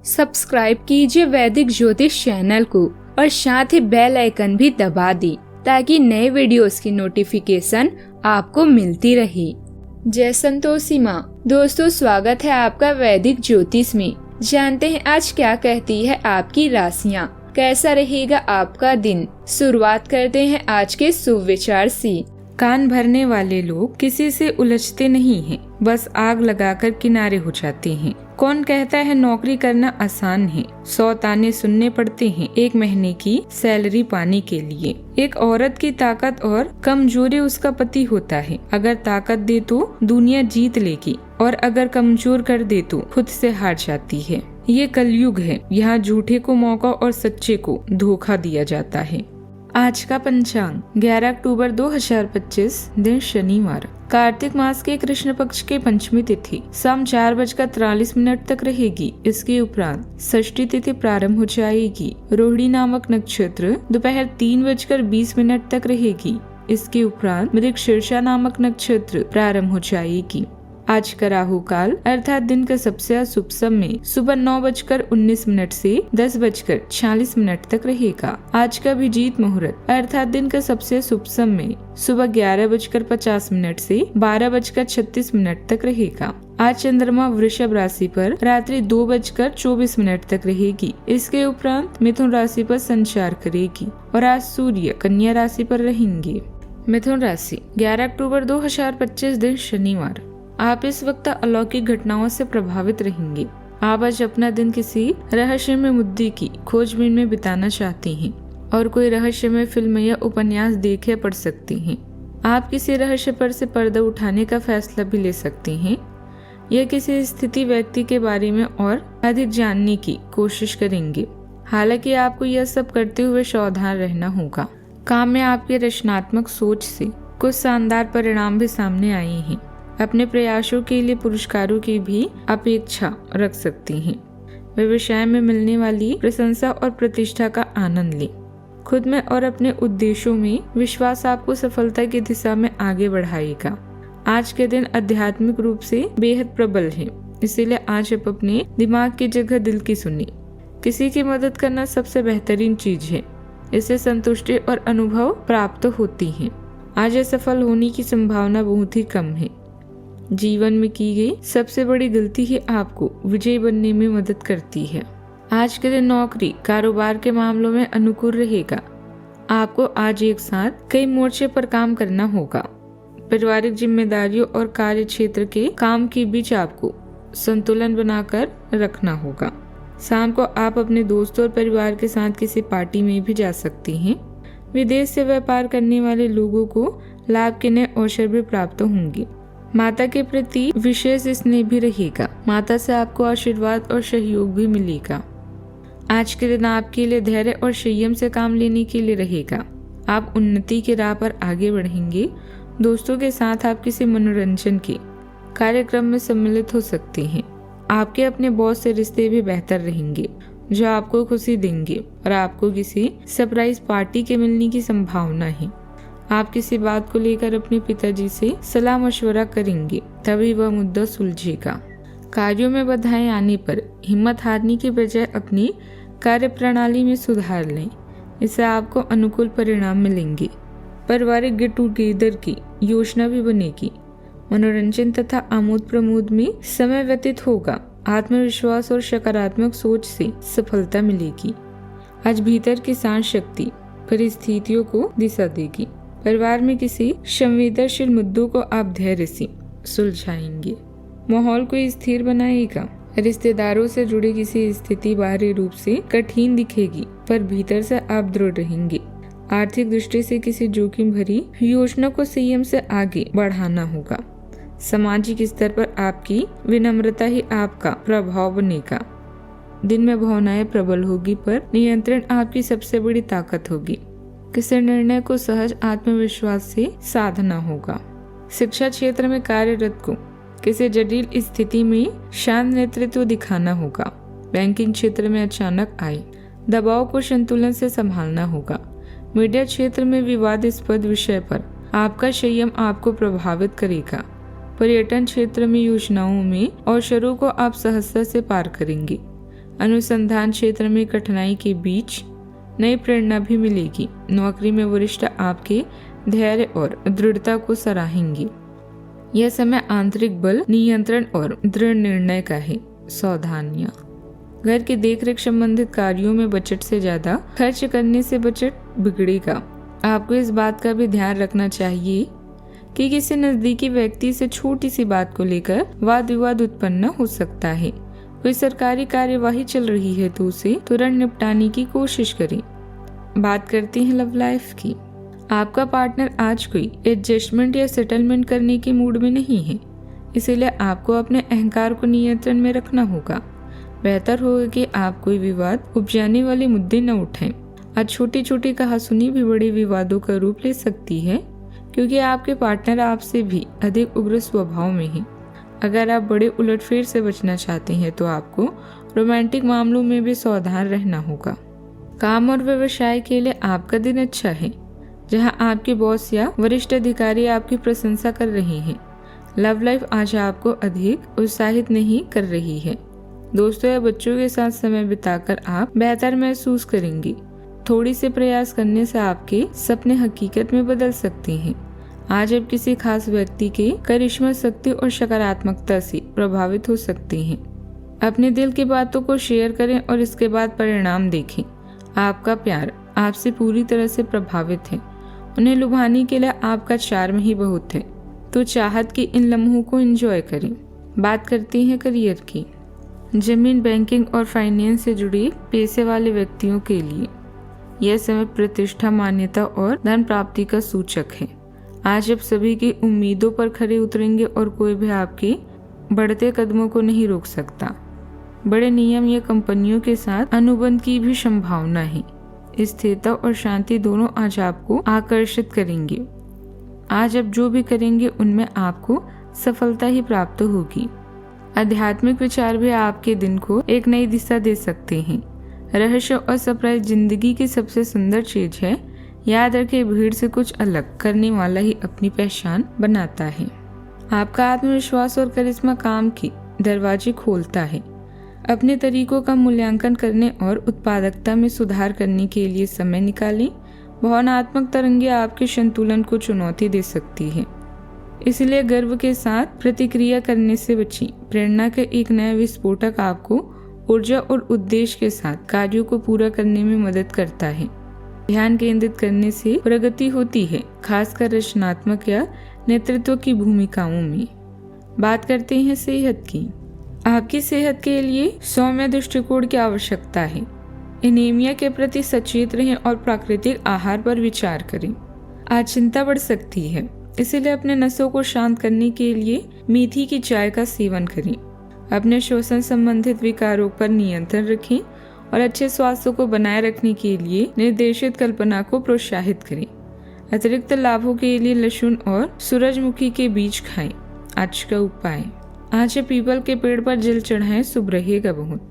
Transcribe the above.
Subscribe कीजिए वैदिक ज्योतिष चैनल को और साथ ही बेल आइकन भी दबा दी ताकि नए वीडियोस की नोटिफिकेशन आपको मिलती रहे। जय संतोषी माँ। दोस्तों, स्वागत है आपका वैदिक ज्योतिष में। जानते हैं आज क्या कहती है आपकी राशियाँ, कैसा रहेगा आपका दिन। शुरुआत करते हैं आज के शुभ विचार से। कान भरने वाले लोग किसी से उलझते नहीं हैं, बस आग लगाकर किनारे हो जाते हैं। कौन कहता है नौकरी करना आसान है, 100 ताने सुनने पड़ते हैं एक महीने की सैलरी पाने के लिए। एक औरत की ताकत और कमजोरी उसका पति होता है। अगर ताकत दे तो दुनिया जीत लेगी और अगर कमजोर कर दे तो खुद से हार जाती है। ये कलयुग है, यहाँ झूठे को मौका और सच्चे को धोखा दिया जाता है। आज का पंचांग 11 अक्टूबर 2025, दिन शनिवार। कार्तिक मास के कृष्ण पक्ष के पंचमी तिथि शाम 4:43 तक रहेगी। इसके उपरांत षष्ठी तिथि प्रारंभ हो जाएगी। रोहिणी नामक नक्षत्र दोपहर 3:20 तक रहेगी। इसके उपरांत मृगशीर्षा नामक नक्षत्र प्रारंभ हो जाएगी। आज का राहु काल अर्थात दिन का सबसे अशुभ समय सुबह 9:19 से 10:46 तक रहेगा। आज का अभिजीत मुहूर्त अर्थात दिन का सबसे शुभ समय सुबह 11:50 से 12:36 तक रहेगा। आज चंद्रमा वृषभ राशि पर रात्रि 2:24 तक रहेगी। इसके उपरांत मिथुन राशि पर संचार करेगी और आज सूर्य कन्या राशि पर रहेंगे। मिथुन राशि 11 अक्टूबर 2025, दिन शनिवार। आप इस वक्त अलौकिक घटनाओं से प्रभावित रहेंगे। आप आज अपना दिन किसी रहस्यमय मुद्दे की खोजबीन में बिताना चाहते हैं और कोई रहस्यमय फिल्म या उपन्यास देख या पढ़ सकते हैं। आप किसी रहस्य पर से पर्दा उठाने का फैसला भी ले सकते हैं या किसी स्थिति व्यक्ति के बारे में और अधिक जानने की कोशिश करेंगे। हालांकि आपको यह सब करते हुए सावधान रहना होगा। काम में आपकी रचनात्मक सोच से कुछ शानदार परिणाम भी सामने आए हैं। अपने प्रयासों के लिए पुरस्कारों की भी अपेक्षा रख सकती हैं। व्यवसाय में मिलने वाली प्रशंसा और प्रतिष्ठा का आनंद लें। खुद में और अपने उद्देश्यों में विश्वास आपको सफलता की दिशा में आगे बढ़ाएगा। आज के दिन आध्यात्मिक रूप से बेहद प्रबल है, इसीलिए आज आप अपने दिमाग की जगह दिल की सुनिए। किसी की मदद करना सबसे बेहतरीन चीज है, इससे संतुष्टि और अनुभव प्राप्त होती है। आज असफल होने की संभावना बहुत ही कम है। जीवन में की गई सबसे बड़ी गलती ही आपको विजयी बनने में मदद करती है। आज के दिन नौकरी कारोबार के मामलों में अनुकूल रहेगा। आपको आज एक साथ कई मोर्चे पर काम करना होगा। पारिवारिक जिम्मेदारियों और कार्य क्षेत्र के काम के बीच आपको संतुलन बनाकर रखना होगा। शाम को आप अपने दोस्तों और परिवार के साथ किसी पार्टी में भी जा सकती हैं। विदेश से व्यापार करने वाले लोगों को लाभ के नए अवसर भी प्राप्त होंगे। माता के प्रति विशेष स्नेह भी रहेगा। माता से आपको आशीर्वाद और सहयोग भी मिलेगा। आज के दिन आपके लिए धैर्य और संयम से काम लेने के लिए रहेगा। आप उन्नति के राह पर आगे बढ़ेंगे। दोस्तों के साथ आप किसी मनोरंजन के कार्यक्रम में सम्मिलित हो सकते हैं। आपके अपने बॉस से रिश्ते भी बेहतर रहेंगे जो आपको खुशी देंगे और आपको किसी सरप्राइज पार्टी के मिलने की संभावना है। आप किसी बात को लेकर अपने पिताजी से सलाह मशवरा करेंगे, तभी वह मुद्दा सुलझेगा। कार्यों में बाधाएं आने पर हिम्मत हारने की बजाय अपनी कार्य प्रणाली में सुधार लें, इससे आपको अनुकूल परिणाम मिलेंगे। पारिवारिक गेट टुगेदर की योजना भी बनेगी। मनोरंजन तथा आमोद प्रमोद में समय व्यतीत होगा। आत्मविश्वास और सकारात्मक सोच से सफलता मिलेगी। आज भीतर की शांत शक्ति परिस्थितियों को दिशा देगी। परिवार में किसी संवेदनशील मुद्दों को आप धैर्य से सुलझाएंगे। माहौल को स्थिर बनाएगा। रिश्तेदारों से जुड़ी किसी स्थिति बाहरी रूप से कठिन दिखेगी, पर भीतर से आप दृढ़ रहेंगे। आर्थिक दृष्टि से किसी जोखिम भरी योजना को संयम से आगे बढ़ाना होगा। सामाजिक स्तर पर आपकी विनम्रता ही आपका प्रभाव बनेगा। दिन में भावनाएं प्रबल होगी, पर नियंत्रण आपकी सबसे बड़ी ताकत होगी। किसी निर्णय को सहज आत्मविश्वास से साधना होगा। शिक्षा क्षेत्र में कार्यरत को किसी जटिल स्थिति में शांत नेतृत्व दिखाना होगा। बैंकिंग क्षेत्र में अचानक आए दबाव को संतुलन से संभालना होगा। मीडिया क्षेत्र में विवादास्पद विषय पर आपका संयम आपको प्रभावित करेगा। पर्यटन क्षेत्र में योजनाओं में अवसरों को आप सहजता से पार करेंगे। अनुसंधान क्षेत्र में कठिनाई के बीच नई प्रेरणा भी मिलेगी। नौकरी में वरिष्ठ आपके धैर्य और दृढ़ता को सराहेंगे। यह समय आंतरिक बल, नियंत्रण और दृढ़ निर्णय का है। सावधानियां, घर के देखरेख संबंधित कार्यों में बजट से ज्यादा खर्च करने से बजट बिगड़ेगा। आपको इस बात का भी ध्यान रखना चाहिए कि किसी नजदीकी व्यक्ति से छोटी सी बात को लेकर वाद विवाद उत्पन्न हो सकता है। कोई सरकारी कार्यवाही चल रही है तो उसे तुरंत निपटाने की कोशिश करें। बात करते हैं लव लाइफ की। आपका पार्टनर आज कोई एडजस्टमेंट या सेटलमेंट करने के मूड में नहीं है, इसीलिए आपको अपने अहंकार को नियंत्रण में रखना होगा। बेहतर होगा कि आप कोई विवाद उपजाने वाले मुद्दे न उठाएं। आज छोटी छोटी कहासुनी भी बड़े विवादों का रूप ले सकती है, क्योंकि आपके पार्टनर आपसे भी अधिक उग्र स्वभाव में है। अगर आप बड़े उलटफेर से बचना चाहते हैं तो आपको रोमांटिक मामलों में भी सावधान रहना होगा। काम और व्यवसाय के लिए आपका दिन अच्छा है, जहां आपके बॉस या वरिष्ठ अधिकारी आपकी प्रशंसा कर रहे हैं। लव लाइफ आज आपको अधिक उत्साहित नहीं कर रही है। दोस्तों या बच्चों के साथ समय बिताकर आप बेहतर महसूस करेंगे। थोड़ी से प्रयास करने से आपके सपने हकीकत में बदल सकते हैं। आज आप किसी खास व्यक्ति के करिश्मा शक्ति और सकारात्मकता से प्रभावित हो सकते हैं। अपने दिल की बातों को शेयर करें और इसके बाद परिणाम देखें। आपका प्यार आपसे पूरी तरह से प्रभावित है। उन्हें लुभाने के लिए आपका चार्म ही बहुत है, तो चाहत की इन लम्हों को एंजॉय करें। बात करते हैं करियर की। जमीन, बैंकिंग और फाइनेंस से जुड़े पैसे वाले व्यक्तियों के लिए यह समय प्रतिष्ठा, मान्यता और धन प्राप्ति का सूचक है। आज आप सभी की उम्मीदों पर खरे उतरेंगे और कोई भी आपके बढ़ते कदमों को नहीं रोक सकता। बड़े नियम या कंपनियों के साथ अनुबंध की भी संभावना है। स्थिरता और शांति दोनों आज आपको आकर्षित करेंगे। आज आप जो भी करेंगे उनमें आपको सफलता ही प्राप्त होगी। आध्यात्मिक विचार भी आपके दिन को एक नई दिशा दे सकते हैं। रहस्य और सरप्राइज जिंदगी की सबसे सुंदर चीज है। याद रखें, भीड़ से कुछ अलग करने वाला ही अपनी पहचान बनाता है। आपका आत्मविश्वास और करिश्मा काम के दरवाजे खोलता है। अपने तरीकों का मूल्यांकन करने और उत्पादकता में सुधार करने के लिए समय निकालें। भावनात्मक तरंगें आपके संतुलन को चुनौती दे सकती है, इसलिए गर्व के साथ प्रतिक्रिया करने से बचें। प्रेरणा का एक नया विस्फोटक आपको ऊर्जा और उद्देश्य के साथ कार्यों को पूरा करने में मदद करता है। ध्यान केंद्रित करने से प्रगति होती है, खासकर रचनात्मक या नेतृत्व की भूमिकाओं में। बात करते हैं सेहत की। आपकी सेहत के लिए सौम्य दृष्टिकोण की आवश्यकता है। एनीमिया के प्रति सचेत रहें और प्राकृतिक आहार पर विचार करें। आज चिंता बढ़ सकती है, इसीलिए अपने नसों को शांत करने के लिए मेथी की चाय का सेवन करें। अपने श्वसन संबंधित विकारों पर नियंत्रण रखें और अच्छे स्वास्थ्य को बनाए रखने के लिए निर्देशित कल्पना को प्रोत्साहित करें। अतिरिक्त लाभों के लिए लहसुन और सूरजमुखी के बीज खाएं। आज का उपाय, आज पीपल के पेड़ पर जल चढ़ाएं, शुभ रहेगा बहुत।